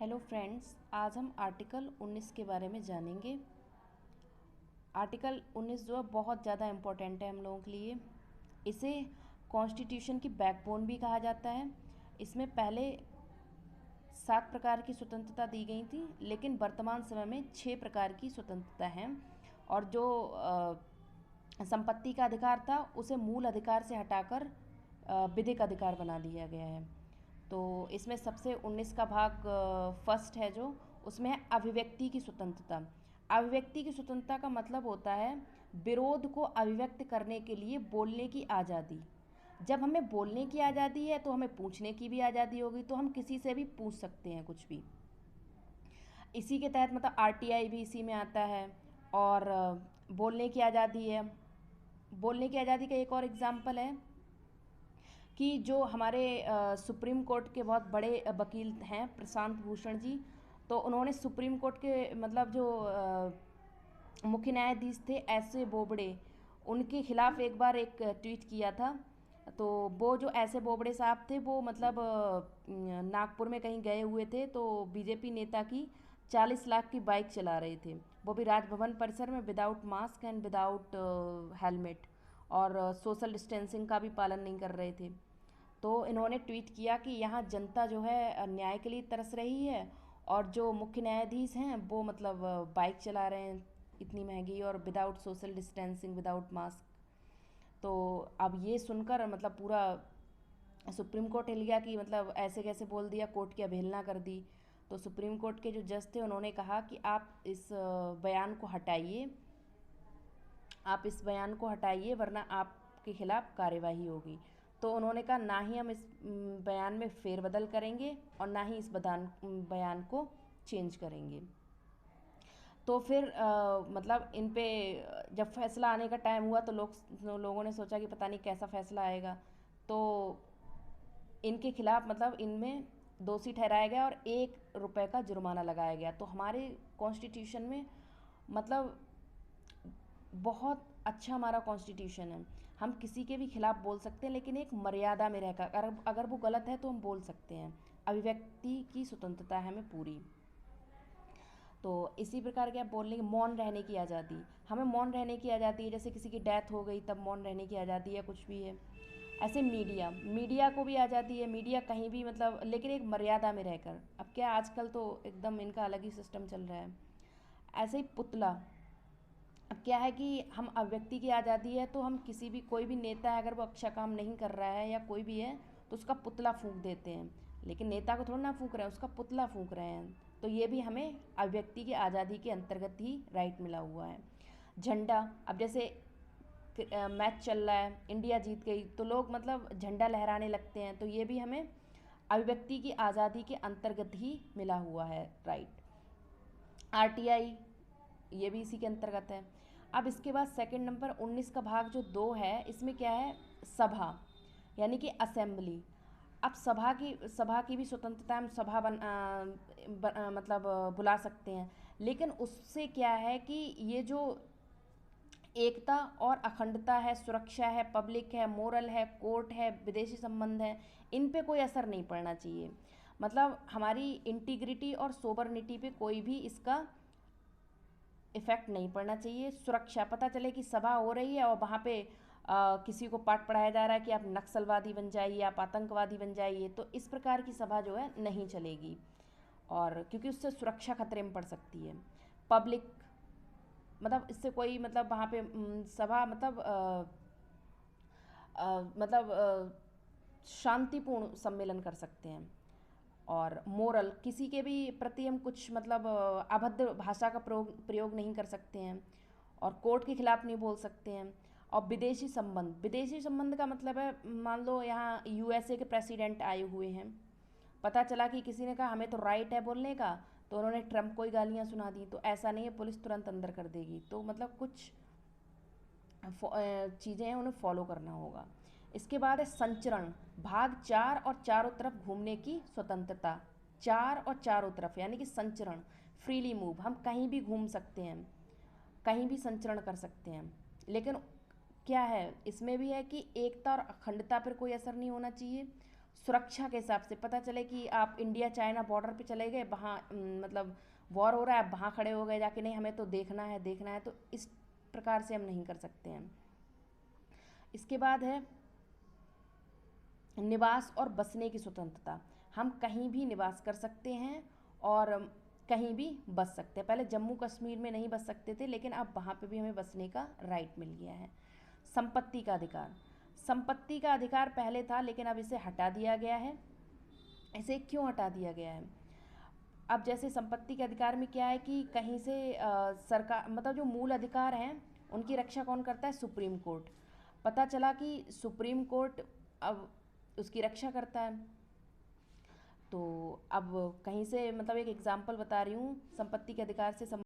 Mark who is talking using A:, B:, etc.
A: Hello friends, आज हम article 19 के बारे में जानेंगे। आर्टिकल 19 जो है बहुत ज़्यादा इम्पोर्टेंट है हम लोगों के लिए। इसे कॉन्स्टिट्यूशन की बैकबोन भी कहा जाता है। इसमें पहले 7 प्रकार की स्वतंत्रता दी गई थी, लेकिन वर्तमान समय में 6 प्रकार की स्वतंत्रता है। और जो संपत्ति का अधिकार था उसे मूल अधिकार से हटाकर विधिक अधिकार बना दिया गया है। तो इसमें सबसे 19 का भाग फर्स्ट है जो उसमें है अभिव्यक्ति की स्वतंत्रता। अभिव्यक्ति की स्वतंत्रता का मतलब होता है विरोध को अभिव्यक्त करने के लिए बोलने की आज़ादी। जब हमें बोलने की आज़ादी है तो हमें पूछने की भी आज़ादी होगी, तो हम किसी से भी पूछ सकते हैं कुछ भी। इसी के तहत मतलब आरटीआई भी इसी में आता है। और बोलने की आज़ादी है। बोलने की आज़ादी का एक और एग्जाम्पल है कि जो हमारे सुप्रीम कोर्ट के बहुत बड़े वकील हैं प्रशांत भूषण जी, तो उन्होंने सुप्रीम कोर्ट के मतलब जो मुख्य न्यायाधीश थे ऐसे बोबड़े, उनके खिलाफ एक बार एक ट्वीट किया था। तो वो जो ऐसे बोबड़े साहब थे वो मतलब नागपुर में कहीं गए हुए थे, तो बीजेपी नेता की 40 लाख की बाइक चला रहे थे, वो भी राजभवन परिसर में without mask and without helmet, और सोशल डिस्टेंसिंग का भी पालन नहीं कर रहे थे। तो इन्होंने ट्वीट किया कि यहाँ जनता जो है न्याय के लिए तरस रही है, और जो मुख्य न्यायाधीश हैं वो मतलब बाइक चला रहे हैं इतनी महंगी और without social distancing without mask. तो अब ये सुनकर मतलब पूरा सुप्रीम कोर्ट हिल गया कि मतलब ऐसे कैसे बोल दिया, कोर्ट की अवहेलना कर दी। तो सुप्रीम कोर्ट के जो जज थे उन्होंने कहा कि आप इस बयान को हटाइए, आप इस बयान को हटाइए वरना आपके खिलाफ कार्यवाही होगी। तो उन्होंने कहा ना ही हम इस बयान में फेरबदल करेंगे और ना ही इस बयान को चेंज करेंगे। तो फिर मतलब इन पे जब फैसला आने का टाइम हुआ तो लोगों ने सोचा कि पता नहीं कैसा फैसला आएगा। तो इनके खिलाफ मतलब इनमें दोषी ठहराया गया और 1 रुपये का जुर्माना लगाया गया। तो हमारे कॉन्स्टिट्यूशन में मतलब बहुत अच्छा हमारा कॉन्स्टिट्यूशन है। हम किसी के भी खिलाफ बोल सकते हैं, लेकिन एक मर्यादा में रहकर, अगर वो गलत है तो हम बोल सकते हैं। अभिव्यक्ति की स्वतंत्रता है हमें पूरी। तो इसी प्रकार के आप बोलने की मौन रहने की आज़ादी, हमें मौन रहने की आज़ादी है। जैसे किसी की डेथ हो गई तब मौन रहने की आज़ादी है, कुछ भी है। ऐसे मीडिया को भी आज़ादी है, मीडिया कहीं भी मतलब, लेकिन एक मर्यादा में रहकर। अब क्या आजकल तो एकदम इनका अलग ही सिस्टम चल रहा है। ऐसे ही पुतला, अब क्या है कि हम अभिव्यक्ति की आज़ादी है तो हम किसी भी कोई भी नेता है अगर वो अच्छा काम नहीं कर रहा है या कोई भी है तो उसका पुतला फूंक देते हैं, लेकिन नेता को थोड़ा ना फूंक रहे हैं, उसका पुतला फूंक रहे हैं। तो ये भी हमें अभिव्यक्ति की आज़ादी के अंतर्गत ही राइट मिला हुआ है। झंडा, अब जैसे मैच चल रहा है, इंडिया जीत गई तो लोग मतलब झंडा लहराने लगते हैं, तो ये भी हमें अभिव्यक्ति की आज़ादी के अंतर्गत ही मिला हुआ है राइट। आरटीआई ये भी इसी के अंतर्गत है। अब इसके बाद सेकंड नंबर 19 का भाग जो 2 है, इसमें क्या है, सभा यानी कि असेंबली। अब सभा की भी स्वतंत्रता, हम सभा मतलब बुला सकते हैं, लेकिन उससे क्या है कि ये जो एकता और अखंडता है, सुरक्षा है, पब्लिक है, मोरल है, कोर्ट है, विदेशी संबंध है, इन पे कोई असर नहीं पड़ना चाहिए। मतलब हमारी इंटीग्रिटी और सोबरनिटी पे कोई भी इसका इफ़ेक्ट नहीं पड़ना चाहिए। सुरक्षा, पता चले कि सभा हो रही है और वहाँ पे किसी को पाठ पढ़ाया जा रहा है कि आप नक्सलवादी बन जाइए, आप आतंकवादी बन जाइए, तो इस प्रकार की सभा जो है नहीं चलेगी, और क्योंकि उससे सुरक्षा खतरे में पड़ सकती है। पब्लिक, मतलब इससे कोई मतलब वहाँ पे सभा मतलब शांतिपूर्ण सम्मेलन कर सकते हैं। और मोरल, किसी के भी प्रति हम कुछ मतलब अभद्र भाषा का प्रयोग नहीं कर सकते हैं, और कोर्ट के खिलाफ नहीं बोल सकते हैं। और विदेशी संबंध का मतलब है, मान लो यहाँ यूएसए के प्रेसिडेंट आए हुए हैं, पता चला कि किसी ने कहा हमें तो राइट है बोलने का, तो उन्होंने ट्रम्प को ही गालियाँ सुना दी, तो ऐसा नहीं है, पुलिस तुरंत अंदर कर देगी। तो मतलब कुछ चीज़ें हैं उन्हें फॉलो करना होगा। इसके बाद है संचरण, भाग 4 और चारों तरफ घूमने की स्वतंत्रता। 4 और चारों तरफ यानी कि संचरण, फ्रीली मूव, हम कहीं भी घूम सकते हैं, कहीं भी संचरण कर सकते हैं। लेकिन क्या है इसमें भी है कि एकता और अखंडता पर कोई असर नहीं होना चाहिए, सुरक्षा के हिसाब से पता चले कि आप इंडिया चाइना बॉर्डर पे चले गए, वहाँ मतलब वॉर हो रहा है, आप वहाँ खड़े हो गए जाके, नहीं हमें तो देखना है, तो इस प्रकार से हम नहीं कर सकते हैं। इसके बाद है निवास और बसने की स्वतंत्रता। हम कहीं भी निवास कर सकते हैं और कहीं भी बस सकते हैं। पहले जम्मू कश्मीर में नहीं बस सकते थे, लेकिन अब वहाँ पे भी हमें बसने का राइट मिल गया है। संपत्ति का अधिकार। संपत्ति का अधिकार पहले था, लेकिन अब इसे हटा दिया गया है। इसे क्यों हटा दिया गया है? अब जैसे संपत्ति के अधिकार में क्या है कि कहीं से सरकार, मतलब जो मूल अधिकार हैं उनकी रक्षा कौन करता है? Supreme court. पता चला कि सुप्रीम कोर्ट अब उसकी रक्षा करता है। तो अब कहीं से, मतलब एक एग्जांपल बता रही हूँ, संपत्ति के अधिकार से